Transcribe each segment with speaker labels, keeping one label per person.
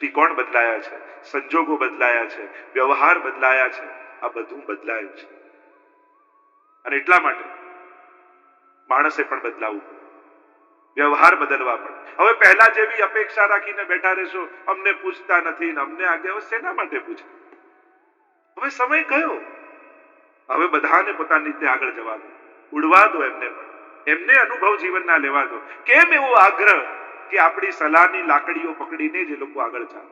Speaker 1: દૃષ્ટિકોણ બદલાયા છે, સંજોગો બદલાયા છે, વ્યવહાર બદલાયા છે, આ બધું બદલાયું છે. અને એટલા માટે માણસે પણ બદલાવું પડે, વ્યવહાર બદલવા પડે. હવે પહેલા જેવી અપેક્ષા રાખીને બેઠા રહેશો, અમને પૂછતા નથી ને અમને આગે, હવે શેના માટે પૂછે? હવે સમય કયો? હવે બધાને પોતાની રીતે આગળ જવા દો, ઉડવા દો એમને પણ, એમને અનુભવ જીવનના લેવા દો. કેમ એવો આગ્રહ કે આપણી સલાહની લાકડીઓ પકડીને જ એ લોકો આગળ ચાલે?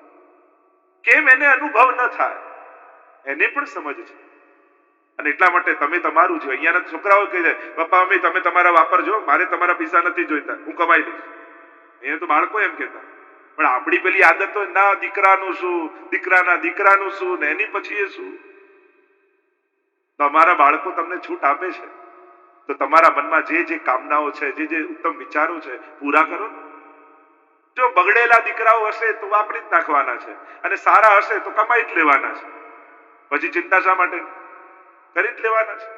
Speaker 1: કેમ એને અનુભવ ન થાય? એને પણ સમજ છે. અને એટલા માટે તમે તમારું જો, અહીંયાના છોકરાઓ કહે છે, પપ્પા મમ્મી તમે તમારા વાપરજો, મારે તમારા પૈસા નથી જોઈતા, હું કમાઈ લઈશ. અહીંયા તો બાળકો એમ કહેતા. પણ આપણી પેલી આદત તો ના, દીકરાનું શું, દીકરાના દીકરાનું શું ને એની પછી એ શું. તમારા બાળકો તમને છૂટ આપે છે તો તમારા મનમાં જે જે કામનાઓ છે, જે જે ઉત્તમ વિચારો છે, પૂરા કરો. જો બગડેલા દીકરાઓ હશે તો વાપરી જ નાખવાના છે, અને સારા હશે તો કમાઈ જ લેવાના છે. પછી ચિંતા શા માટે? કરી જ લેવાના છે.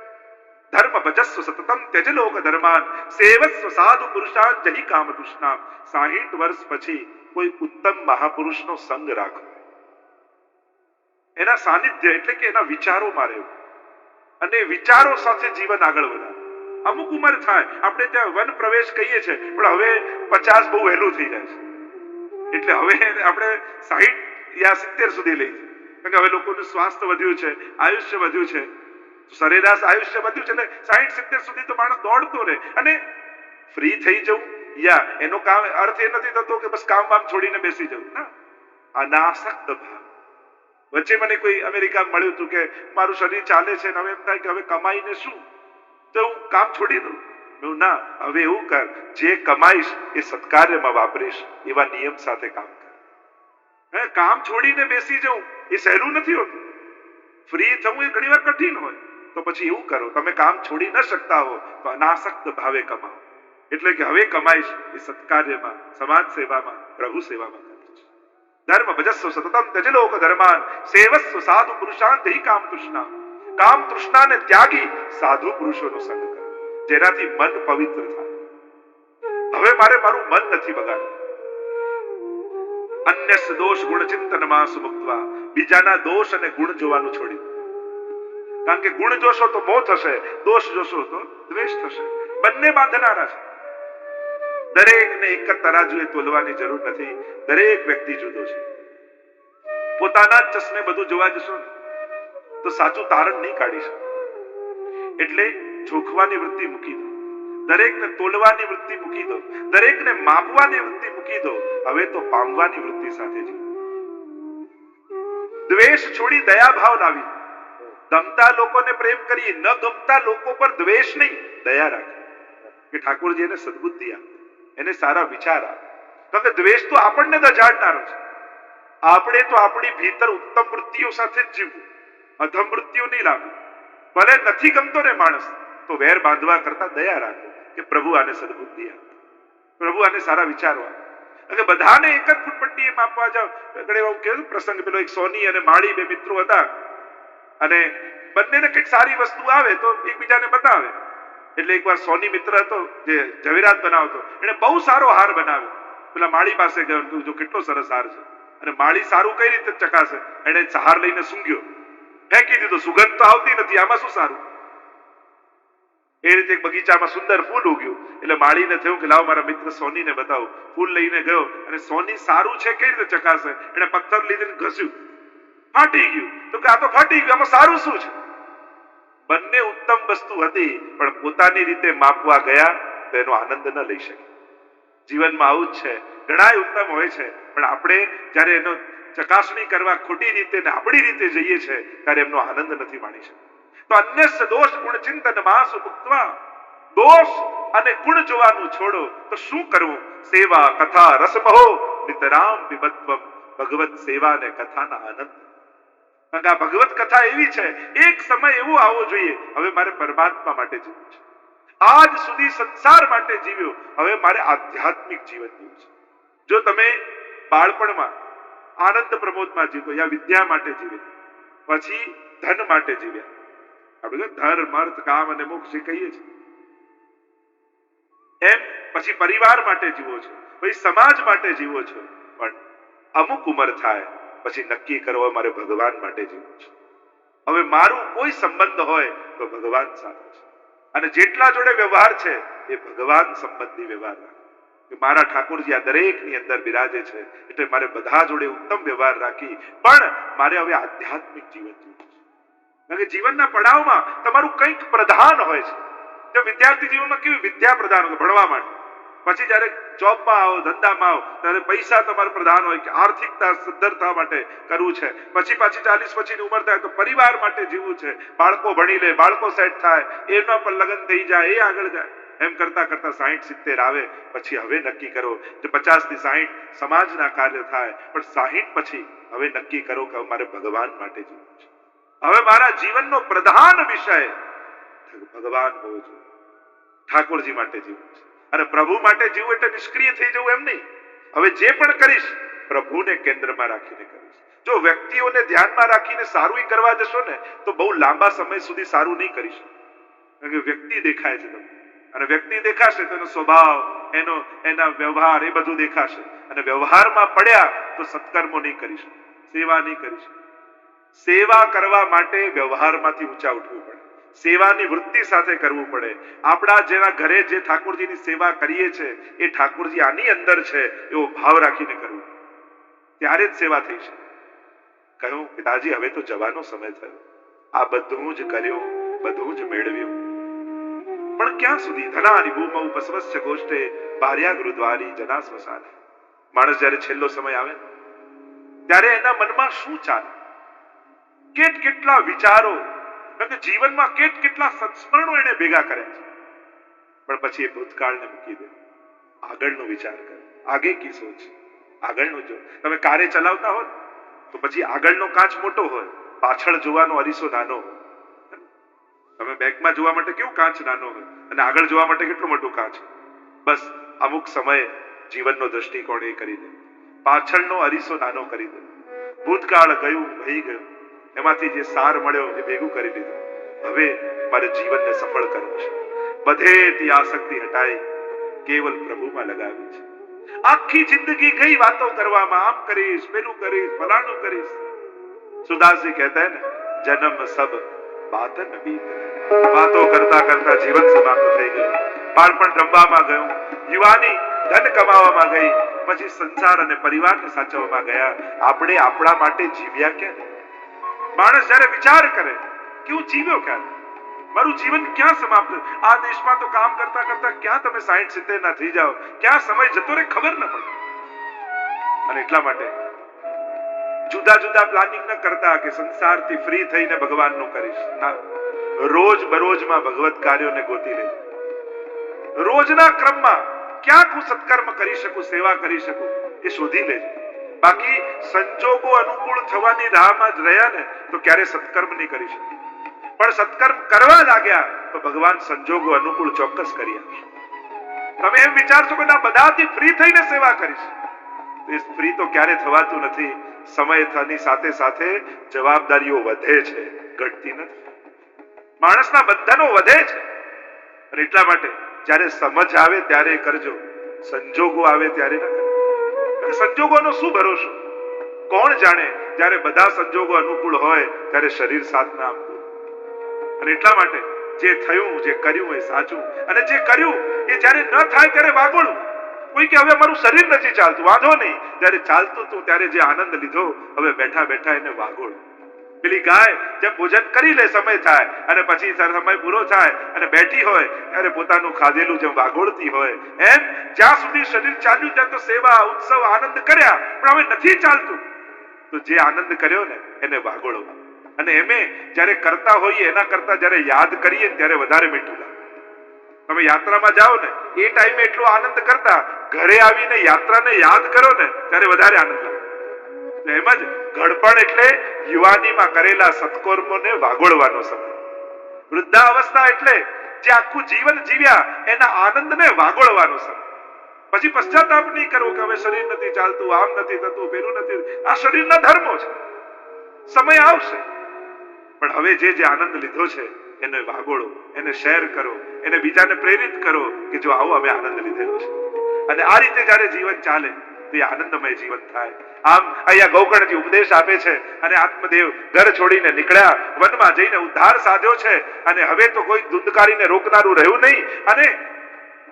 Speaker 1: ધર્મ ભજસ્વ સતતમ ત્યજ લોક ધર્માન સેવસ્વ સાધુ પુરુષાન જહી કામ તૃષ્ણા. 60 વર્ષ પછી કોઈ ઉત્તમ મહાપુરુષનો સંગ રાખો, એના સાનિધ્ય એટલે કે એના વિચારોમાં રહેવું, અને વિચારો સાથે જીવન આગળ વધારે. અમુક ઉંમર થાય, આપણે ત્યાં વન પ્રવેશ કહીએ છીએ, પણ હવે 50 બહુ વહેલું થઈ જાય છે. એટલે હવે આપણે 60 યા 70 સુધી લઈ જઈએ, કારણ કે હવે લોકોનું સ્વાસ્થ્ય વધ્યું છે, આયુષ્ય વધ્યું છે, સરેરાશ આયુષ્ય વધ્યું છે, એટલે 60-70 સુધી તો માણસ દોડતો રહે. અને ફ્રી થઈ જવું, યા એનો કામ અર્થ એ નથી થતો કે બસ કામ વામ છોડીને બેસી જવું. ના, અનાસક્ત ભાવ. વચ્ચે મને કોઈ અમેરિકા મળ્યું હતું કે મારું શરીર ચાલે છે ને હવે એમ થાય કે હવે કમાઈને શું, તો હું કામ છોડી દઉં. ના, હવે એવું કર, જે કમાઈશ એ સત્કાર્યમાં વાપરીશ, એવા નિયમ સાથે કામ કર. કામ છોડીને બેસી જવું એ સહેલું નથી હોતું. ફ્રી થવું એ ઘણી વાર કઠિન હોય. તો પછી એવું કરો, તમે કામ છોડી ન શકતા હો તો અનાસક્ત ભાવે કમાઓ. એટલે કે હવે કમાઈશ એ સત્કાર્યમાં, સમાજ સેવામાં, પ્રભુ સેવામાં કરીશ. ધર્મ ભજસ્વ સતતમ ત્યજ લોક ધર્માન સેવસ્વ સાધુ પુરુષાન જહી કામ તૃષ્ણા. કામ તૃષ્ણાને ત્યાગી સાધુ પુરુષોનો સંગ કરો, જેનાથી મન પવિત્ર થાય. હવે મારે મારું મન નથી બગાડવું. અન્યસ દોષ ગુણ ચિંતનમાં સુમુક્તવા. બીજાના દોષ અને ગુણ જોવાનું છોડી દો. કારણ કે ગુણ જોશો તો મોહ થશે, દોષ જોશો તો દ્વેષ થશે. બંને બાંધનારા છે. દરેકને એક જ તરાજુએ તોલવાની જરૂર નથી. દરેક વ્યક્તિ જુદો છે. પોતાના જ ચશ્મે બધું જોવા જશો ને તો સાચું તારણ નહીં કાઢી શકો. એટલે જોખવાની વૃત્તિ મૂકી દો, દરેકને તોલવાની વૃત્તિ મૂકી દો, દરેકને માપવાની વૃત્તિ મૂકી દો. હવે તો પામવાની વૃત્તિ સાથે જીવો. દ્વેષ છોડી દયા ભાવ લાવી. ગમતા લોકોને પ્રેમ કરીએ, ન ગમતા લોકો પર દ્વેષ નહીં, દયા રાખે કે ઠાકોરજી એને સદબુદ્ધિ આપે, એને સારા વિચાર આપે. કારણ કે દ્વેષ તો આપણને દજાડનારો છે. આપણે તો આપણી ભીતર ઉત્તમ વૃત્તિઓ સાથે જ જીવવું, અધમ વૃત્તિઓ નહીં લાવવી. ભલે નથી ગમતો ને માણસ, તો વેર બાંધવા કરતા દયા રાખો કે પ્રભુ આને સદબુદ્ધિ આપે, પ્રભુ આને સારા વિચારો આપે. એટલે બધાને એક જ ફૂટપટ્ટીએ માપવા જાવ. ઘણી વાર કેવું પ્રસંગ, પેલો એક સોની અને માળી બે મિત્રો હતા, અને બંનેને કંઈક સારી વસ્તુ આવે તો એકબીજાને બતાવે. એટલે એકવાર સોની મિત્ર હતો જે ઝવેરાત બનાવતો, એને બહુ સારો હાર બનાવ્યો. પેલા માળી પાસે ગયો, તું જો કેટલો સરસ હાર છે. અને માળી સારું કઈ રીતે ચકાસે? એને હાર લઈને સૂંઘ્યો, ફેંકી દીધો. સુગંધ તો આવતી નથી, આમાં શું સારું? એ રીતે એક બગીચામાં સુંદર ફૂલ ઉગ્યું. એટલે માળીને થયું કે લાવ મારા મિત્ર સોનીને બતાવું. ફૂલ લઈને ગયો, અને સોની સારું છે કઈ રીતે ચકાસે? એને પથ્થર લીધે ઘસ્યું, ફાટી ગયું. તો કે આ તો ફાટી ગયું, આમાં સારું શું છે? બંને ઉત્તમ વસ્તુ હતી, પણ પોતાની રીતે માપવા ગયા તો એનો આનંદ ન લઈ શકે. જીવનમાં આવું જ છે. ઘણા ઉત્તમ હોય છે, પણ આપણે જયારે એનો ચકાસણી કરવા ખોટી રીતે ને આપણી રીતે જઈએ છીએ, ત્યારે એમનો આનંદ નથી માણી શકતા. તો અન્ય દોષ ગુણ ચિંતન માસુ મુક્તવા. દોષ અને ગુણ જોવાનું છોડો તો શું કરવું? સેવા કથા રસમહો નિતરામ વિબત્વમ. ભગવત સેવા અને કથાના આનંદ. કારણ કે આ ભગવત કથા એવી છે, એક સમય એવો આવવો જોઈએ, હવે મારે પરમાત્મા માટે જીવવું છે. આજ સુધી સંસાર માટે જીવ્યો, હવે મારે આધ્યાત્મિક જીવન જીવવું છે. જો તમે બાળપણમાં આનંદ પ્રમોદમાં જીવો, યા વિદ્યા માટે જીવે, પછી ધન માટે જીવ્યા, આપણે ધર્મ અર્થ કામ અને મોક્ષ કહીએ છીએ, એમ પછી પરિવાર માટે જીવો છો, પછી સમાજ માટે જીવો છો, પણ અમુક ઉંમર થાય પછી નક્કી કરો મારે ભગવાન માટે જીવવું છે. હવે મારું કોઈ સંબંધ હોય તો ભગવાન સાથે છે, અને જેટલા જોડે વ્યવહાર છે એ ભગવાન સંબંધી વ્યવહાર રાખે કે મારા ઠાકોરજી આ દરેકની અંદર બિરાજે છે, એટલે મારે બધા જોડે ઉત્તમ વ્યવહાર રાખી પણ મારે હવે આધ્યાત્મિક જીવન જીવવું છે. કારણ કે જીવનના પડાવમાં તમારું કંઈક પ્રધાન હોય છે. જો વિદ્યાર્થી જીવનમાં કેવી વિદ્યા પ્રધાન હોય ભણવા માટે, પછી જયારે જોબમાં આવો ધંધામાં આવો ત્યારે પૈસા તમારો પ્રધાન હોય કે આર્થિકતા સદ્ધરતા માટે કરવું છે. પછી 40 પછીની ઉંમર થાય તો પરિવાર માટે જીવવું છે, બાળકો ભણી લે, બાળકો સેટ થાય, એના પર લગ્ન થઈ જાય, એ આગળ જાય. એમ કરતા કરતા 60-70 આવે પછી હવે નક્કી કરો કે 50 થી 60 સમાજના કાર્ય થાય, પણ 60 પછી હવે નક્કી કરો કે મારે ભગવાન માટે જીવવું છે. હવે મારા જીવનનો પ્રધાન વિષય ભગવાન હોવો જોઈએ, ઠાકોરજી માટે જીવવું છે. અને પ્રભુ માટે જીવવું એટલે નિષ્ક્રિય થઈ જવું એમ નહીં. હવે જે પણ કરીશ પ્રભુને કેન્દ્રમાં રાખીને કરીશ. જો વ્યક્તિઓને ધ્યાનમાં રાખીને સારું કરવા જશો ને તો બહુ લાંબા સમય સુધી સારું નહીં કરી શકો. કારણ કે વ્યક્તિ દેખાય છે તમને, અને વ્યક્તિ દેખાશે તો એનો સ્વભાવ, એના વ્યવહાર એ બધું દેખાશે, અને વ્યવહારમાં પડ્યા તો સત્કર્મો નહીં કરી શકે, સેવા નહીં કરી શકે. સેવા કરવા માટે વ્યવહારમાંથી ઊંચા ઉઠવું પડે, સેવાની વૃત્તિ સાથે કરવું પડે. આપણા જેના ઘરે જે ઠાકોરજીની સેવા કરીએ છે એ ઠાકોરજી આની અંદર છે એવો ભાવ રાખીને કરવું, ત્યારે જ સેવા થઈ શકે. કહ્યું પિતાજી હવે તો જવાનો સમય થયો, આ બધું જ કર્યું, બધું જ મેળવ્યું, પણ ક્યાં સુધી? ધનાની ભૂમૌ પસવસ્ય ગોષ્ઠે ભાર્યા ગુરુદ્વારી જના સ્મશાન. માણસ જયારે છેલ્લો સમય આવે ત્યારે એના મનમાં શું ચાલે, કેટલા વિચારો, કારણ કે જીવનમાં કેટલા સંસ્મરણો એને ભેગા કર્યા છે. પણ પછી એ ભૂતકાળને મૂકી દે, આગળનો વિચાર કરે, આગે કી સોચ, આગળનો. જો તમે કારે ચલાવતા હો તો પછી આગળનો કાચ મોટો હોય, પાછળ જોવાનો અરીસો નાનો હોય. તમે બેંકમાં જોવા માટે કેવું કાચ નાનો હોય અને આગળ જોવા માટે કેટલું મોટું કાચ. બસ અમુક સમયે જીવનનો દ્રષ્ટિકોણ એ કરી દે, પાછળનો અરીસો નાનો કરી દે. ભૂતકાળ ગયું, વહી ગયું, એમાંથી જે સાર મળ્યો એ ભેગું કરી લીધું. હવે મારે જીવનને સફળ કરવું છે. બધેથી આસક્તિ હટાઈ કેવલ પ્રભુમાં લગાવી છે. આખી જિંદગી ગઈ વાતો કરવામાં, આમ કરીશ, પેલું કરીશ, ફલાણું કરીશ. સુદાસજી કહેતા હે ને, જન્મ સબ બાતન બીત. વાતો કરતા કરતા જીવન સમાપ્ત થઈ ગયું. બાળપણ રમવામાં ગયું, યુવાની ધન કમાવામાં ગઈ, પછી સંસાર અને પરિવારને સાચવવામાં ગયા. આપણે આપણા માટે જીવ્યા ક્યાં? માણસ જયારે વિચાર કરે કે હું જીવ્યો ક્યાં, મારું જીવન ક્યાં સમાપ્ત, આ દેશમાં તો કામ કરતા કરતા ક્યાં તમે 60-70 ના થઈ જાઓ, ક્યાં સમય જતો રહે ખબર ન પડે. અને એટલા માટે જુદા જુદા પ્લાનિંગ ન કરતા કે સંસારથી ફ્રી થઈને ભગવાનનું કરીશ. ના, રોજ બરોજમાં ભગવત કાર્યોને ગોતી લે. રોજના ક્રમમાં ક્યાંક હું સત્કર્મ કરી શકું, સેવા કરી શકું એ શોધી લેજો. બાકી સંજોગો અનુકૂળ થવાની રાહમાં જ રહ્યા ને તો ક્યારે સત્કર્મ નહીં કરી શકે. પણ સત્કર્મ કરવા લાગ્યા તો ભગવાન સંજોગો અનુકૂળ ચોક્કસ કરી આપશે. તમે એમ વિચારશો કે ના બધાથી ફ્રી થઈને સેવા કરીશ, એ ફ્રી તો ક્યારે થવાતું નથી. સમયની સાથે સાથે જવાબદારીઓ વધે છે, ઘટતી નથી. માણસના બંધનો વધે છે. અને એટલા માટે જ્યારે સમજ આવે ત્યારે કરજો, સંજોગો આવે ત્યારે ન કરજો. સંજોગોનો શું ભરોસો? કોણ જાણે? જ્યારે બધા સંજોગો અનુકૂળ હોય ત્યારે શરીર સાથ ના આપતું. અને એટલા માટે જે થયું, જે કર્યું એ સાચું, અને જે કર્યું એ જ્યારે ન થાય ત્યારે વાગોળું. કોઈ કે હવે મારું શરીર નથી ચાલતું, વાંધો નહીં. જ્યારે ચાલતું હતું ત્યારે જે આનંદ લીધો, હવે બેઠા બેઠા એને વાગોળું. પેલી ગાય જેમ ભોજન કરી લે સમય થાય અને પછી સમય પૂરો થાય અને બેઠી હોય ત્યારે પોતાનું ખાધેલું જેમ વાગોળતી હોય, એમ જ્યાં સુધી શરીર ચાલ્યું ત્યાં તો સેવા, ઉત્સવ, આનંદ કર્યા. પણ હવે નથી ચાલતું તો જે આનંદ કર્યો ને એને વાગોળવા. અને એમે જ્યારે કરતા હોઈએ એના કરતા જ્યારે યાદ કરીએ ત્યારે વધારે મીઠું લાગે. તમે યાત્રામાં જાઓ ને એ ટાઈમે એટલો આનંદ કરતા, ઘરે આવીને યાત્રાને યાદ કરો ને ત્યારે વધારે આનંદ લાગે. એમ જ ઘડપણ એટલે યુવાનીમાં કરેલા સત્કર્મોને વાગોળવાનો સમય. વૃદ્ધાવસ્થા એટલે જે આખું જીવન જીવ્યા એના આનંદને વાગોળવાનો સમય. પછી પશ્ચાતાપ નહીં કરવો કે હવે શરીર નથી ચાલતું, આમ નથી થતું, પેલું નથી. આ શરીરના ધર્મો છે, સમય આવશે. પણ હવે જે આનંદ લીધો છે એને વાગોળો, એને શેર કરો, એને બીજાને પ્રેરિત કરો કે જો આવો અમે આનંદ લીધેલો છે. અને આ રીતે જ્યારે જીવન ચાલે તો એ આનંદમય જીવન થાય. આમ અહીંયા ગૌકર્ણજી ઉપદેશ આપે છે અને આત્મદેવ ઘર છોડીને નીકળ્યા, વનમાં જઈને ઉદ્ધાર સાધ્યો છે અને હવે તો કોઈ ધુંધકારીને રોકનારું રહ્યું નહીં અને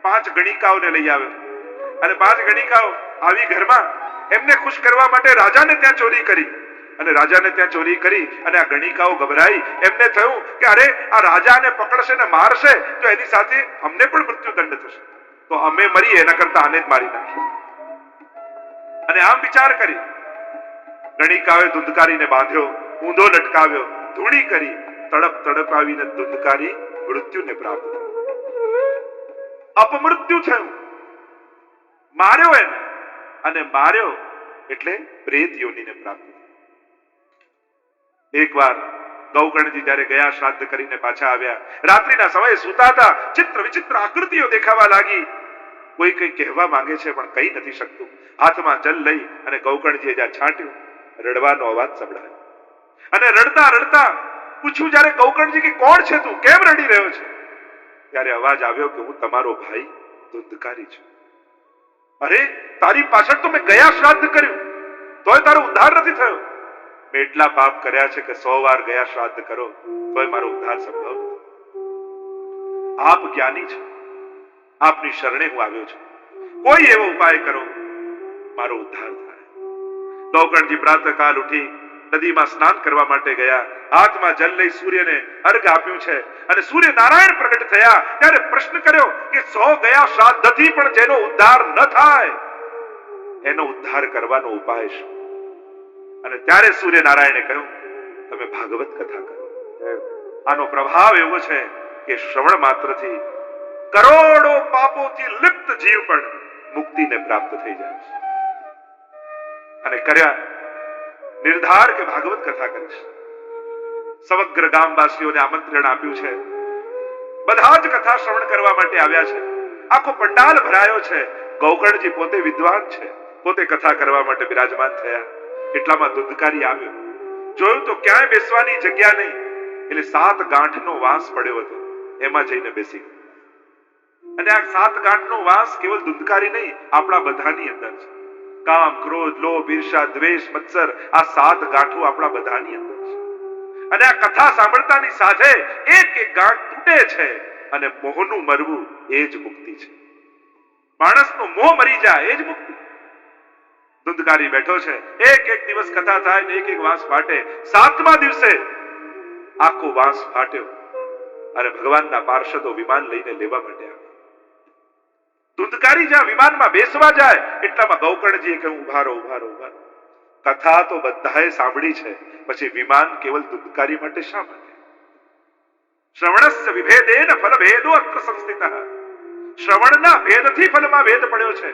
Speaker 1: 5 ગણિકાઓને લઈ આવ્યો અને 5 ગણિકાઓ આવી ઘરમાં એમને ખુશ કરવા માટે રાજાને ત્યાં ચોરી કરી અને રાજાને ત્યાં ચોરી કરી અને આ ગણિકાઓ ગભરાઈ. એમને થયું કે અરે આ રાજાને પકડશે ને મારશે તો એની સાથે અમને પણ મૃત્યુદંડ થશે, તો અમે મરીએ એના કરતા આને જ મારી નાખીએ. અને આમ વિચાર કરી ગણિકાઓએ ધુંધકારીને બાંધ્યો, ઊંધો લટકાવ્યો, ધૂણી કરી, તડપાવીને ધુંધકારી મૃત્યુને પ્રાપ્ત થયું, અપમૃત્યુ થયું. માર્યો એને અને માર્યો એટલે પ્રેત યોનિને પ્રાપ્ત થયું. એકવાર ગૌકર્ણજી જ્યારે ગયા શ્રાદ્ધ કરીને પાછા આવ્યા, રાત્રિના સમયે સૂતા હતા, ચિત્ર વિચિત્ર આકૃતિઓ દેખાવા લાગી. કોઈ કઈ કહેવા માંગે છે પણ કહી નથી શકતું. હાથમાં જલ લઈ અને ગૌકર્ણજીએ જ્યાં છાંટ્યું, રડવાનો અવાજ સંભળાયો અને રડતા રડતા પૂછ્યું જ્યારે ગૌકર્ણજી કે કોણ છે તું, કેમ રડી રહ્યો છે? ત્યારે અવાજ આવ્યો કે હું તમારો ભાઈ ધુંધકારી છું. અરે તારી પાછળ તો મેં ગયા શ્રાદ્ધ કર્યું તોય તારો ઉદ્ધાર નથી થયો. મેં એટલા પાપ કર્યા છે કે 100 વાર ગયા શ્રાદ્ધ કરો તોય મારો ઉદ્ધાર સંભવ નથી. આપ જ્ઞાની છો, આપની શરણે હું આવ્યો છું, કોઈ એવો ઉપાય કરો મારો ઉદ્ધાર થાય. ગૌકર્ણજી પ્રાતઃકાલ ઉઠી નદીમાં સ્નાન કરવા માટે ગયા, હાથમાં જલ લઈ સૂર્યને અર્ઘ આપ્યું છે અને સૂર્ય નારાયણ પ્રગટ થયા ત્યારે પ્રશ્ન કર્યો કે 100 ગયા શ્રાદ્ધથી પણ જેનો ઉદ્ધાર ન થાય એનો ઉદ્ધાર કરવાનો ઉપાય શું? અને ત્યારે સૂર્ય નારાયણે કહ્યું તમે ભાગવત કથા કરો. આનો પ્રભાવ એવો છે કે શ્રવણ માત્રથી કરોડો પાપોથી લિપ્ત જીવ પણ મુક્તિને પ્રાપ્ત થઈ જાય છે. અને કર્યા નિર્ધાર કે ભાગવત કથા કરીશ. સમગ્ર ગામવાસીઓને આમંત્રણ આપ્યું છે, બધા જ કથા શ્રવણ કરવા માટે આવ્યા છે. આખો પંડાલ ભરાયો છે. ગૌકર્ણજી પોતે વિદ્વાન છે, પોતે કથા કરવા માટે બિરાજમાન થયા. એટલામાં ધુંધકારી આવ્યો, જોયું તો ક્યાંય બેસવાની જગ્યા નહીં, એટલે 7 ગાંઠનો વાંસ પડ્યો હતો, એમાં જઈને બેસી ગયો. અને આ 7 ગાંઠનો વાંસ કેવલ ધુંધકારી નહીં, આપણા બધાની અંદર છે. કામ, ક્રોધ, લોભ, ઈર્ષા, દ્વેષ, મત્સર, આ 7 ગાંઠો આપણા બધાની અંદર છે. અને આ કથા સાંભળતાની સાથે એક એક ગાંઠ તૂટે છે અને મોહનું મરવું એ જ મુક્તિ છે. માણસનો મોહ મરી જાય એ જ મુક્તિ. ધુંધકારી બેઠો છે, એક એક દિવસ કથા થાય ને એક એક વાંસ ફાટે. 7મા દિવસે આખો વાંસ ફાટ્યો અને ભગવાનના પાર્ષદો વિમાન લઈને લેવા માટે આવ્યા. ધુંધકારી જ્યાં વિમાનમાં બેસવા જાય એટલામાં ગૌકર્ણજીએ કહ્યું ઉભા રહો, ઉભા રહો, ઉભા રહો. કથા તો બધાએ સાંભળી છે, પછી વિમાન કેવલ ધુંધકારી માટે શા માટે? શ્રવણસ્ય વિભેદેન ફલ ભેદો અત્ર સંસ્થિતઃ. શ્રવણના ભેદથી ફલમાં ભેદ પડ્યો છે.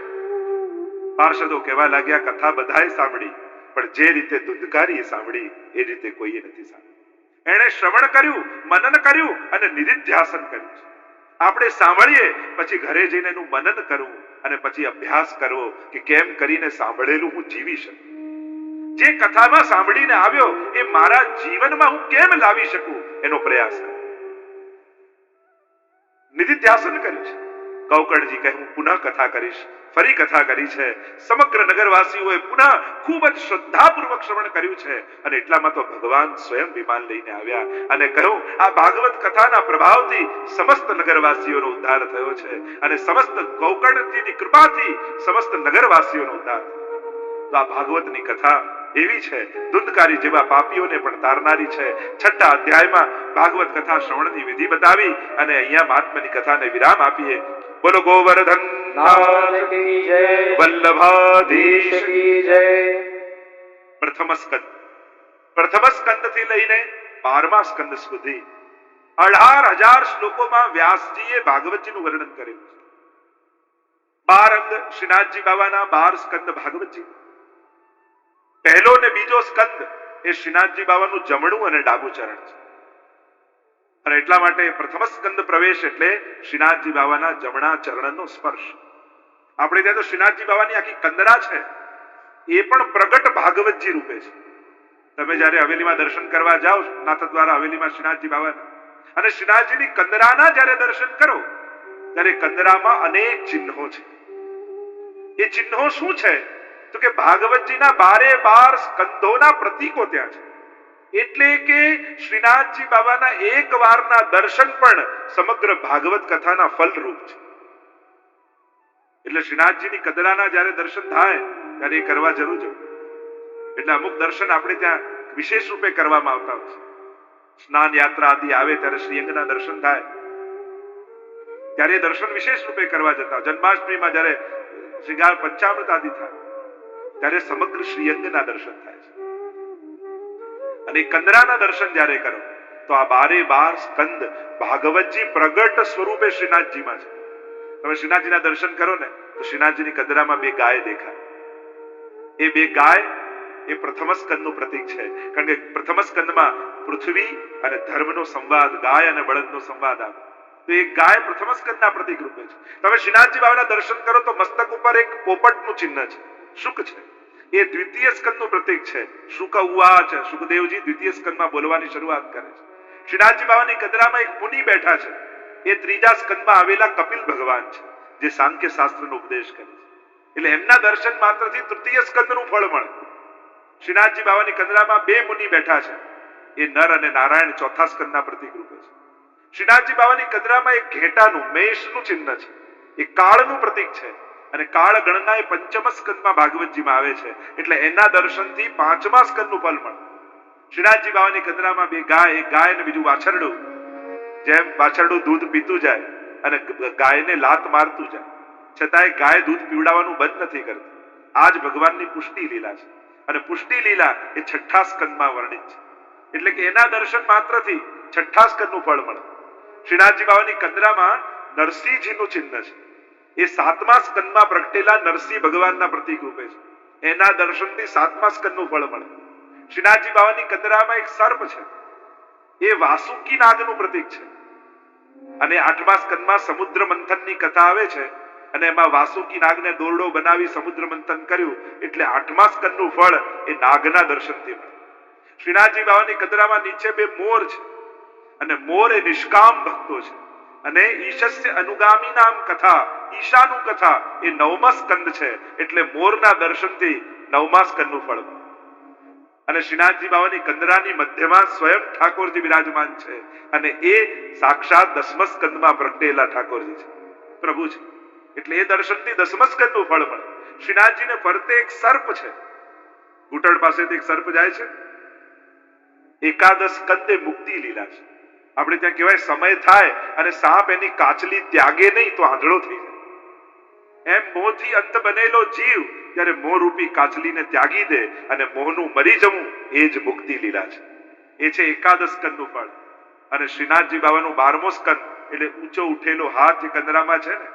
Speaker 1: પાર્ષદો કહેવા લાગ્યા કથા બધાએ સાંભળી, પણ જે રીતે ધુંધકારીએ સાંભળી એ રીતે કોઈએ નથી સાંભળી. એણે શ્રવણ કર્યું, મનન કર્યું અને નિધિધ્યાસન કર્યું છે. આપણે સાંભળીએ પછી ઘરે જઈને એનું મનન કરવું અને પછી અભ્યાસ કરવો કે કેમ કરીને સાંભળેલું હું જીવી શકું. જે કથામાં સાંભળીને આવ્યો એ મારા જીવનમાં હું કેમ લાવી શકું એનો પ્રયાસ કર્યો. નિધિધ્યાસન કર્યું છે. ગૌકર્ણજી કહે હું પુનઃ કથા કરીશ. ફરી કથા કરી છે. સમગ્ર નગરવાસીઓએ પુનઃ ખૂબ જ શ્રદ્ધાપૂર્વક શ્રવણ કર્યું છે અને એટલામાં તો ભગવાન સ્વયં વિમાન લઈને આવ્યા અને કહ્યું આ ભાગવત કથાના પ્રભાવથી સમસ્ત નગરવાસીઓનો ઉદ્ધાર થયો છે અને સમસ્ત ગૌકર્ણજીની કૃપાથી સમસ્ત નગરવાસીઓનો ઉદ્ધાર થયો. તો આ ભાગવતની કથા એવી છે, ધુંધકારી જેવા પાપીઓને પણ તારનારી છે. 6થા અધ્યાયમાં ભાગવત કથા શ્રવણની વિધિ બતાવી અને અહીંયા મહાત્માની કથાને વિરામ આપીએ. બોલો ગોવર્ધન વલ્લભાધીશ કી જય. પ્રથમ સ્કંદ થી લઈને 12મા સ્કંદ સુધી 18,000 શ્લોકોમાં વ્યાસજીએ ભાગવતજીનું વર્ણન કર્યું છે. 12 અંગ શ્રીનાથજી બાબાના, 12 સ્કંદ ભાગવતજી. પહેલો ને બીજો સ્કંદ એ શ્રીનાથજી બાબાનું જમણું અને ડાબું ચરણ છે. અને એટલા માટે પ્રથમ સ્કંદ પ્રવેશ એટલે શ્રીનાથજી બાબાના જમણા ચરણનો સ્પર્શ. આપણે ત્યાં તો શ્રીનાથજી બાબાની આખી કંદરા છે, એ પણ પ્રગટ ભાગવતજી રૂપે છે. તમે જ્યારે હવેલીમાં દર્શન કરવા જાઓ નાથદ્વારા હવેલીમાં શ્રીનાથજી બાબાના, અને શ્રીનાથજીની કંદરાના જ્યારે દર્શન કરો ત્યારે કંદરામાં અનેક ચિહ્નો છે. એ ચિહ્નો શું છે તો કે ભાગવતજીના 12 સ્કંધોના પ્રતીકો ત્યાં છે. એટલે કે શ્રીનાથજી બાબાના એક વારના દર્શન પણ સમગ્ર ભાગવત કથાના ફલરૂપ છે. એટલે શ્રીનાથજીની કદરાના જ્યારે દર્શન થાય ત્યારે એ કરવા જરૂર જવું. એટલે અમુક દર્શન આપણે ત્યાં વિશેષ રૂપે કરવામાં આવતા હોય છે. સ્નાન યાત્રા આદિ આવે ત્યારે શ્રીઅંગના દર્શન થાય ત્યારે દર્શન વિશેષ રૂપે કરવા જતા. જન્માષ્ટમીમાં જ્યારે શ્રીગાળ પંચામૃત આદિ થાય ત્યારે સમગ્ર શ્રીઅંગના દર્શન થાય છે. અને કંદરાના દર્શન જ્યારે કરો તો આ 12 સ્કંદ ભાગવતજી પ્રગટ સ્વરૂપે શ્રીનાથજીમાં છે. તમે શ્રીનાથજીના દર્શન કરો ને તો શ્રીનાથજીની કંદરામાં 2 ગાય દેખાય. એ 2 ગાય એ પ્રથમ સ્કંદનું પ્રતીક છે. કારણ કે પ્રથમ સ્કંદમાં પૃથ્વી અને ધર્મનો સંવાદ, ગાય અને બળદનો સંવાદ આવે. તો એ ગાય પ્રથમ સ્કંદના પ્રતીક રૂપે છે. તમે શ્રીનાથજી બાબાના દર્શન કરો તો મસ્તક ઉપર એક પોપટનું ચિહ્ન છે, શુક છે. એ દ્વિતીય સ્કંદનું પ્રતીક છે. શુક ઉવાચ, શુકદેવજી દ્વિતીય સ્કંદમાં બોલવાની શરૂઆત કરે છે. શ્રીનાથજી બાબાની કદરામાં એક મુનિ બેઠા છે. એ ત્રીજા સ્કંદમાં આવેલા કપિલ ભગવાન છે, જે સાંખ્ય શાસ્ત્રનો ઉપદેશ કરે છે. એટલે એમના દર્શન માત્રથી તૃતીય સ્કંદનું ફળ મળે. શ્રીનાથજી બાબાની કદરામાં 2 મુનિ બેઠા છે. એ નર અને નારાયણ ચોથા સ્કંદના પ્રતીક રૂપે છે. શ્રીનાથજી બાબાની કદરામાં એક ઘેટાનું, મેષનું ચિહ્ન છે. એ કાળનું પ્રતીક છે. અને કાળ ગણના એ પંચમ સ્કંદમાં ભાગવતજીમાં આવે છે. એટલે એના દર્શનથી 5મા સ્કંદનું ફળ મળે. શ્રીનાથજી બાબાની કદરામાં 2 ગાય, એક ગાય અને બીજું વાછરડું. જેમ વાછરડું દૂધ પીતું જાય અને ગાયને લાત મારતું જાય, છતાંય ગાય દૂધ પીવડાવવાનું બંધ નથી કરતી. આ જ ભગવાનની પુષ્ટિ લીલા છે. અને પુષ્ટિ લીલા એ 6થા સ્કંદમાં વર્ણિત છે. એટલે કે એના દર્શન માત્રથી 6થા સ્કંદનું ફળ મળે. શ્રીનાથજી બાબાની કદરામાં નરસિંહજીનું ચિહ્ન છે. એ 7મા સ્કંદમાં પ્રગટેલા નરસિંહ ભગવાનના પ્રતીક રૂપે છે. એના દર્શનથી 7મા સ્કંદનું ફળ મળે. શ્રીનાથજી બાબાની કદરામાં એક સર્પ છે. એ વાસુકી નાગનું પ્રતીક છે. અને 8મા સ્કંદમાં સમુદ્ર મંથનની કથા આવે છે. અને એમાં વાસુકી નાગને દોરડો બનાવી સમુદ્ર મંથન કર્યું. એટલે 8મા સ્કંદનું ફળ એ નાગના દર્શનથી મળે. શ્રીનાથજી બાબાની કદરામાં નીચે 2 મોર છે. અને મોર એ નિષ્કામ ભક્તો છે. અને ઈશસ્ય અનુગામી નામ કથા, ઈશાનું કથા એ 9મા સ્કંદ છે. એટલે મોરના દર્શનથી 9મા સ્કંદનું ફળ મળે. અને શ્રીનાથજી બાબાની કંદરાની મધ્યમાં સ્વયં ઠાકોરજી બિરાજમાન છે. અને એ સાક્ષાત 10મા સ્કંદમાં પ્રગટેલા ઠાકોરજી છે, પ્રભુ છે. એટલે એ દર્શનથી 10મા સ્કંદનું ફળ મળે. શ્રીનાથજીને ફરતે એક સર્પ છે. ઘૂંટણ પાસેથી એક સર્પ જાય છે. એકાદશ સ્કંદે મુક્તિ લીલા છે. આપણે ત્યાં કહેવાય સમય થાય અને સાપ એની કાચલી ત્યાગે નહીં તો આંધળો થઈ જાય. એમ મોહથી અંત બનેલો જીવ જ્યારે મોહરૂપી કાચલીને ત્યાગી દે અને મોહનું મરી જવું, એ જ મુક્તિ લીલા છે. એ છે એકાદશ સ્કંદનું ફળ. અને શ્રીનાથજી બાબાનું 12મો સ્કંદ એટલે ઊંચો ઉઠેલો હાથ જે કંદરામાં છે ને,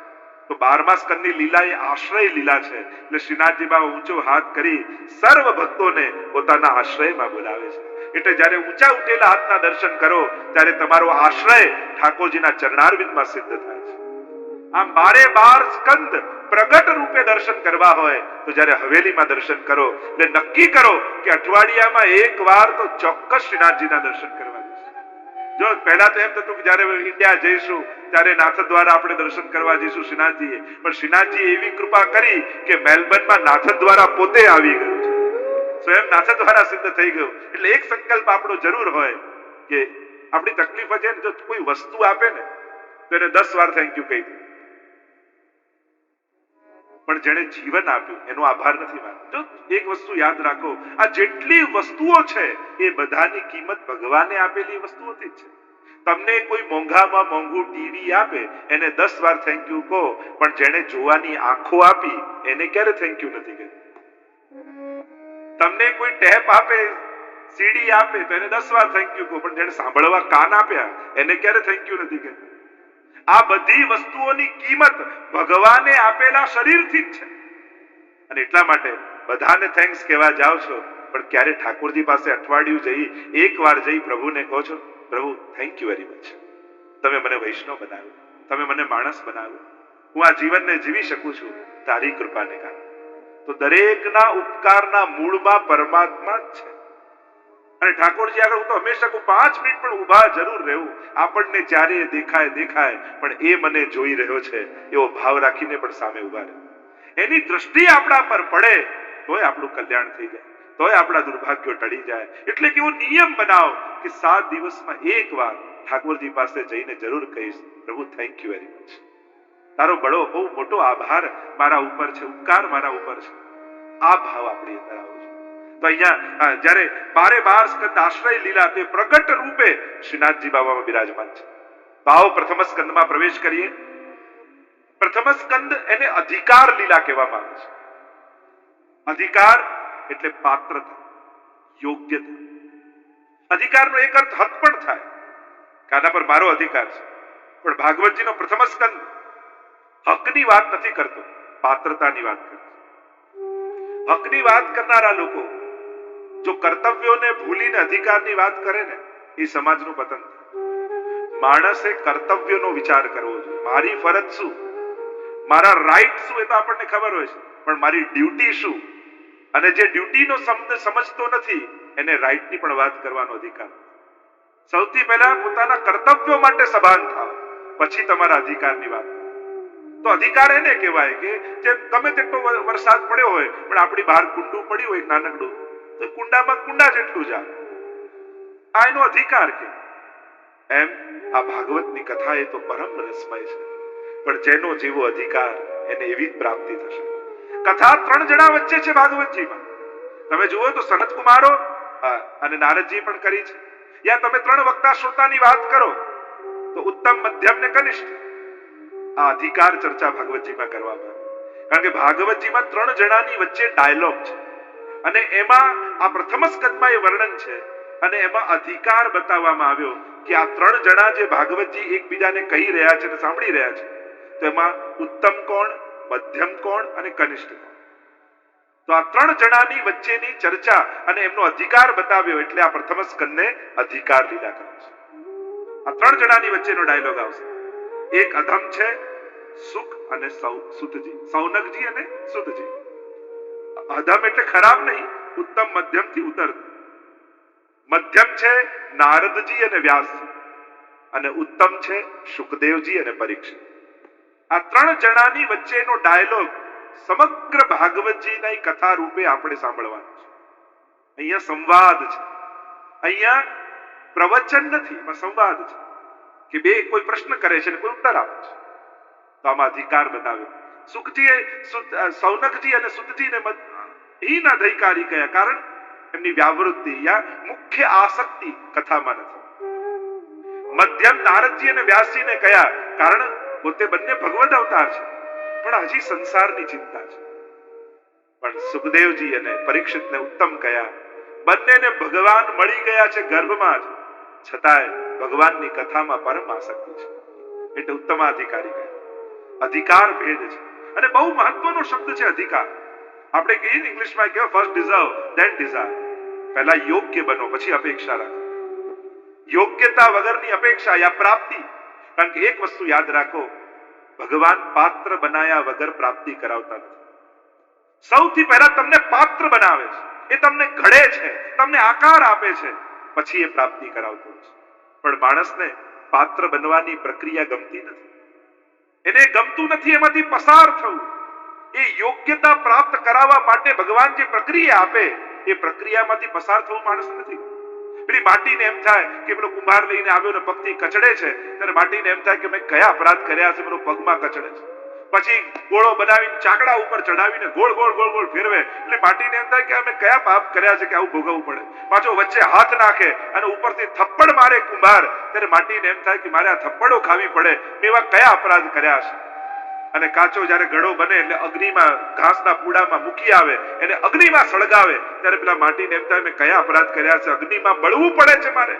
Speaker 1: તો 12મા સ્કંદની લીલા એ આશ્રય લીલા છે. એટલે શ્રીનાથજી બાબા ઊંચો હાથ કરી સર્વ ભક્તોને પોતાના આશ્રયમાં બોલાવે છે. એટલે જ્યારે ઊંચા ઉઠેલા હાથના દર્શન કરો ત્યારે તમારો આશ્રય ઠાકોરજીના ચરણારવિંદમાં સિદ્ધ થાય છે. આમ 12 સ્કંદ પ્રગટ રૂપે દર્શન કરવા હોય તો જ્યારે હવેલીમાં દર્શન કરો એટલે નક્કી કરો કે અઠવાડિયામાં એક વાર તો ચોક્કસ શ્રીનાથજીના દર્શન કરવા જઈશું. જો પહેલા તો એમ થતું કે જ્યારે ઇન્ડિયા જઈશું ત્યારે નાથ દ્વારા આપણે દર્શન કરવા જઈશું શ્રીનાથજીએ. પણ શ્રીનાથજી એવી કૃપા કરી કે મેલબર્નમાં નાથ દ્વારા પોતે આવી ગયું છે. સ્વયં નાથ દ્વારા સિદ્ધ થઈ ગયું. એટલે એક સંકલ્પ આપણો જરૂર હોય કે આપણી તકલીફ છે ને, જો કોઈ વસ્તુ આપે ને તો એને 10 વાર થેન્ક યુ કહી દે. પણ જેણે જીવન આપ્યું એનો આભાર નથી માનતો. જો એક વસ્તુ યાદ રાખો, આ જેટલી વસ્તુઓ છે એ બધાની કિંમત ભગવાને આપેલી વસ્તુઓથી જ છે. તમને કોઈ મોંઘામાં મોંઘું ટીવી આપે એને 10 વાર થેન્ક યુ કહો, પણ જેણે જોવાની આંખો આપી એને ક્યારે થેન્ક યુ નથી કહ્યું. તમને કોઈ ટેપ આપે, સીડી આપે તો એને 10 વાર થેન્ક યુ કહો, પણ જેણે સાંભળવા કાન આપ્યા એને ક્યારે થેન્ક યુ નથી કહ્યું. આ બધી વસ્તુઓની કિંમત ભગવાને આપેલા શરીરથી જ છે. અને એટલા માટે બધાને થેન્ક્સ કહેવા જાઓ છો, પણ ક્યારે ઠાકોરજી પાસે અઠવાડિયું જઈ એક વાર જઈ પ્રભુને કહો છો, પ્રભુ થેન્ક યુ વેરી મચ, તમે મને વૈષ્ણવ બનાવ્યો, તમે મને માણસ બનાવ્યો, હું આ જીવનને જીવી શકું છું તારી કૃપાને કારણે. તો દરેકના ઉપકારના મૂળમાં પરમાત્મા જ છે. અને ઠાકોરજી આગળ હું તો હંમેશા 5 મિનિટ પણ ઊભા જરૂર રહેવું. આપણને જ્યારે દેખાય પણ એ મને જોઈ રહ્યો છે એવો ભાવ રાખીને પણ સામે ઊભા રહે. એની દ્રષ્ટિ આપણા પર પડે તોય આપણું કલ્યાણ થઈ જાય, તોય આપણા દુર્ભાગ્યો ટળી જાય. એટલે કે એવો નિયમ બનાવો કે 7 દિવસમાં એક વાર ઠાકોરજી પાસે જઈને જરૂર કહીશ, પ્રભુ થેન્ક યુ વેરી મચ, તારો બહુ મોટો આભાર મારા ઉપર છે, ઉપકાર મારા ઉપર છે. આ ભાવ આપણી અંદર આવો છે. તો અહીંયા જ્યારે 12 સ્કંદ આશ્રય લીલા તે પ્રગટ રૂપે શ્રીનાથજી બાબામાં બિરાજમાન છે. ભાવ પ્રથમ સ્કંદમાં પ્રવેશ કરીએ. પ્રથમ સ્કંદ એને અધિકાર લીલા કહેવામાં આવે છે. અધિકાર એટલે પાત્રતા, યોગ્યતા. અધિકારનો એક અર્થ હક પણ થાય કે આના પર મારો અધિકાર છે, પણ ભાગવતજીનો પ્રથમ સ્કંદ હકની વાત નથી કરતો, પાત્રતાની વાત કરે છે. હકની વાત કરનારા લોકો જો કર્તવ્યોને ભૂલીને અધિકારની વાત કરે ને, એ સમાજનું પતન થાય. માણસે કર્તવ્યનો વિચાર કરવો જોઈએ. મારી ફરજ શું, મારા રાઈટ શું, એ તો આપણને ખબર હોય છે, પણ મારી ડ્યુટી શું? અને જે ડ્યુટીનો શબ્દ સમજતો નથી એને રાઈટની પણ વાત કરવાનો અધિકાર. સૌથી પહેલા પોતાના કર્તવ્યો માટે સભાન થાવ, પછી તમારા અધિકારની વાત. તો અધિકાર એને કહેવાય કે જે ગમે તેટલો વરસાદ પડ્યો હોય પણ આપણી બહાર કુંડું પડ્યું હોય નાનકડું, તો કુંડામાં કુંડા જેટલું જ આવે, આ એનો અધિકાર કે. એમ આ ભાગવતની કથા એ તો પરમ રસમય છે, પણ જેનો જેવો અધિકાર એને એવી જ પ્રાપ્તિ થશે. કથા 3 જણા વચ્ચે છે ભાગવતજીમાં. તમે જુઓ તો સનત કુમારો અને નારદજી પણ કરી છે. યા તમે 3 વક્તા શ્રોતાની વાત કરો તો ઉત્તમ, મધ્યમ ને કનિષ્ઠ. આ અધિકાર ચર્ચા ભાગવતજીમાં કરવામાં આવે, કારણ કે ભાગવતજીમાં 3 જણાની વચ્ચે ડાયલોગ છે અને એમાં આ પ્રથમ સ્કંદમાં એ વર્ણન છે અને એમાં અધિકાર બતાવવામાં આવ્યો કે આ 3 જણા જે ભાગવતજી એકબીજાને કહી રહ્યા છે અને સાંભળી રહ્યા છે, તો એમાં ઉત્તમ કોણ, મધ્યમ કોણ અને કનિષ્ઠ કોણ. તો આ 3 જણાની વચ્ચેની ચર્ચા અને એમનો અધિકાર બતાવ્યો, એટલે આ પ્રથમ સ્કંદને અધિકાર લીલા કહે છે. આ 3 જણાની વચ્ચેનો ડાયલોગ આવશે. એક અધમ છે સુખ અને સુતજી, સૌનકજી અને સુતજી. અધમ એટલે ખરાબ નહીં, ઉત્તમ મધ્યમથી ઉતરતું. મધ્યમ છે નારદજી અને વ્યાસજી, અને ઉત્તમ છે શુકદેવજી અને પરીક્ષિત. આ 3 જણાની વચ્ચેનો ડાયલોગ સમગ્ર ભાગવતજીની કથા રૂપે આપણે સાંભળવાનો છે. અહીંયા સંવાદ છે, અહીંયા પ્રવચન નથી, એમાં સંવાદ છે કે બે કોઈ પ્રશ્ન કરે છે અને કોઈ ઉત્તર આપે છે. તો આમાં અધિકાર બતાવ્યો. સૌનકજી અને સુતજીને હીન અધિકારી કયા, કારણ એમની વ્યાવૃત્તિ યા મુખ્ય આસક્તિ કથામાં નથી. મધ્યમ નારદજી અને વ્યાસજીને કયા, કારણ પોતે બંને ભગવદ અવતાર છે પણ હજી સંસારની ચિંતા છે. પણ સુખદેવજી અને પરીક્ષિતને ઉત્તમ કયા, બંનેને ભગવાન મળી ગયા છે ગર્ભમાં જ, છતાંય ભગવાનની કથામાં પરમ આસક્તિ છે, એટલે ઉત્તમાધિકારી કયા. અધિકાર ભેદ છે અને બહુ મહત્વનો શબ્દ છે અધિકાર. આપણે કહીએ ઇંગ્લિશમાં કહેવાય ફર્સ્ટ ડિઝર્વ ધેન ડિઝાયર. પહેલા યોગ્ય બનો પછી અપેક્ષા રાખો. યોગ્યતા વગરની અપેક્ષા યા પ્રાપ્તિ. કારણ કે એક વસ્તુ યાદ રાખો, ભગવાન પાત્ર બનાયા વગર પ્રાપ્તિ કરાવતા નથી. સૌથી પહેલા તમને પાત્ર બનાવે છે, એ તમને ઘડે છે, તમને આકાર આપે છે, પછી એ પ્રાપ્તિ કરાવતો છે. પણ માણસને પાત્ર બનવાની પ્રક્રિયા ગમતી નથી, એને ગમતું નથી એમાંથી પસાર થવું. એ યોગ્યતા પ્રાપ્ત કરાવવા માટે ભગવાન જે પ્રક્રિયા આપે એ પ્રક્રિયામાંથી પસાર થવું માણસ નથી. પેલી માટીને એમ થાય કે પેલો કુંભાર લઈને આવ્યો ને પગથી કચડે છે, ત્યારે માટીને એમ થાય કે મેં કયા અપરાધ કર્યા છે, પેલો પગમાં કચડે છે. પછી ગોળો બનાવીને ચાકડા ઉપર ચડાવીને ગોળ ગોળ ગોળ ગોળ ફેરવે, એટલે માટીને એમ થાય કે અમે કયા પાપ કર્યા છે કે આવું ભોગવવું પડે. પાછો વચ્ચે હાથ નાખે અને ઉપરથી થપ્પડ મારે કુંભાર, ત્યારે માટીને એમ થાય કે મારે આ થપ્પડો ખાવી પડે, મેં એવા કયા અપરાધ કર્યા છે. અને કાચો જયારે ઘડો બને એટલે અગ્નિમાં ઘાસના પૂડામાં મૂકી આવે, એને અગ્નિમાં સળગાવે, ત્યારે પેલા માટીને એમ થાય મેં કયા અપરાધ કર્યા છે, અગ્નિમાં બળવું પડે છે મારે.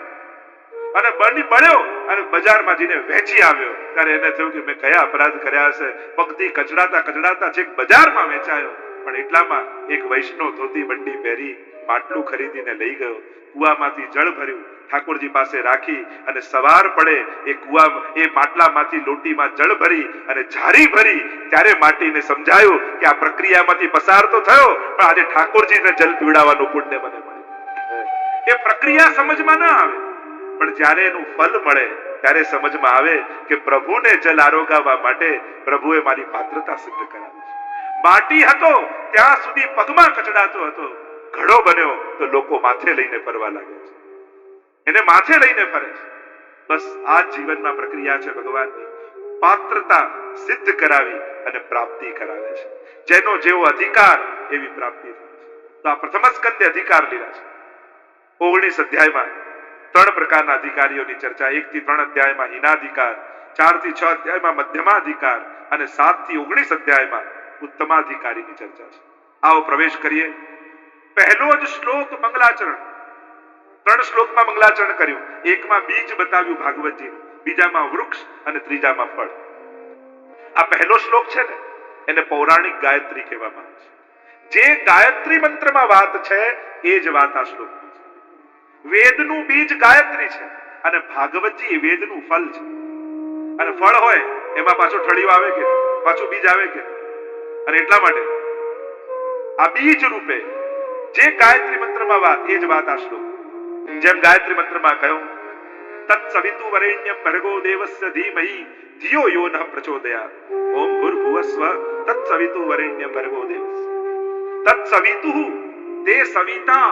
Speaker 1: અને બળ્યો અને બજારમાં જઈને વેચી આવ્યો, ત્યારે એને થયું કે મેં કયા અપરાધ કર્યા છે. પગથી કચડાતા કચડાતા છેક બજારમાં વેચાયો, પણ એટલામાં એક વૈષ્ણવ ધોતી બંડી પહેરી માટલું ખરીદીને લઈ ગયો, કુવામાંથી જળ ભર્યું, ઠાકોરજી પાસે રાખી અને સવાર પડે એ કુવા એ માટલામાંથી લોટીમાં જળ ભરી અને ઝારી ભરી, ત્યારે માટીને સમજાયું કે આ પ્રક્રિયામાંથી પસાર તો થયો, પણ આજે ઠાકોરજીને જલ પીવડાવવાનું પુણ્ય મને મળ્યું. એ પ્રક્રિયા સમજમાં ના આવે, પણ જ્યારે એનું ફલ મળે ત્યારે સમજમાં આવે કે પ્રભુને જલ આરોગાવવા માટે પ્રભુએ મારી પાત્રતા સિદ્ધ કરાવી છે, માટી હતો ત્યાં સુધી પગમાં કચડાતો હતો, ઘડો બન્યો તો લોકો માથે લઈને ફરવા લાગે છે, એને માથે લઈને ફરે છે. બસ આ જીવનમાં પ્રક્રિયા છે ભગવાનની. પાત્રતા સિદ્ધ કરાવી અને પ્રાપ્તિ કરાવે છે. જેનો જેવો અધિકાર એવી પ્રાપ્તિ થાય છે. તો આ પ્રથમ સ્કંદે અધિકાર લીધા છે. 19 અધ્યાયમાં 3 પ્રકારના અધિકારીઓની ચર્ચા. 1 થી 3 અધ્યાયમાં હીનાધિકાર, 4 થી 6 અધ્યાયમાં મધ્યમાધિકાર અને 7 થી 19 અધ્યાયમાં ઉત્તમાધિકારીની ચર્ચા છે. આવો પ્રવેશ કરીએ. પહેલો જ શ્લોક મંગલાચરણ. 3 શ્લોકમાં મંગલાચરણ કર્યું. એકમાં બીજ બતાવ્યું ભાગવતજી, બીજામાં વૃક્ષ અને ત્રીજામાં ફળ. આ પહેલો શ્લોક છે ને, એને પૌરાણિક ગાયત્રી કહેવામાં આવે છે. જે ગાયત્રી મંત્રમાં વાત છે એ જ વાત આ શ્લોકમાં છે. વેદનું બીજ ગાયત્રી છે અને ભાગવતજી એ વેદનું ફળ છે. અને ફળ હોય એમાં પાછું ઠળિયું આવે કે પાછું બીજ આવે કે, અને એટલા માટે આ બીજ રૂપે જે ગાયત્રી મંત્રમાં વાત એ જ વાત આ શ્લોક. જેમ ગાયત્રી મંત્રમાં કહ્યું, તત્સવિતુ વરેણ્યમ ભર્ગો દેવસ્ય ધીમહિ ધિયો યો નઃ પ્રચોદયાત. ઓમ ભૂર્ભુવસ્વ તત્સવિતુ વરેણ્યમ ભર્ગો દેવસ્ય. તત્સવિતુ તે સવિતા.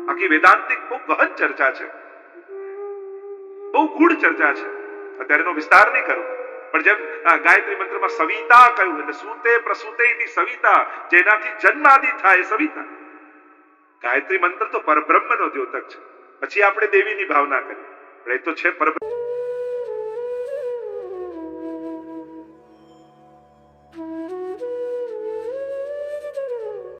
Speaker 1: આખી વેદાંતિક બહુ ગહન ચર્ચા છે, બહુ ગૂઢ ચર્ચા છે. અત્યારે એનો વિસ્તાર નહીં કરું, પણ જેમ ગાયત્રી મંત્રમાં સવિતા કહ્યું, એટલે સુતે પ્રસૂતેથી સવિતા, જેનાથી જન્મ આદિ થાય સવિતા. ગાયત્રી મંત્ર તો પરબ્રહ્મનો દ્યોતક છે. પછી આપણે દેવીની ભાવના કરીએ, પણ એ તો છે પરબ્રહ્મ.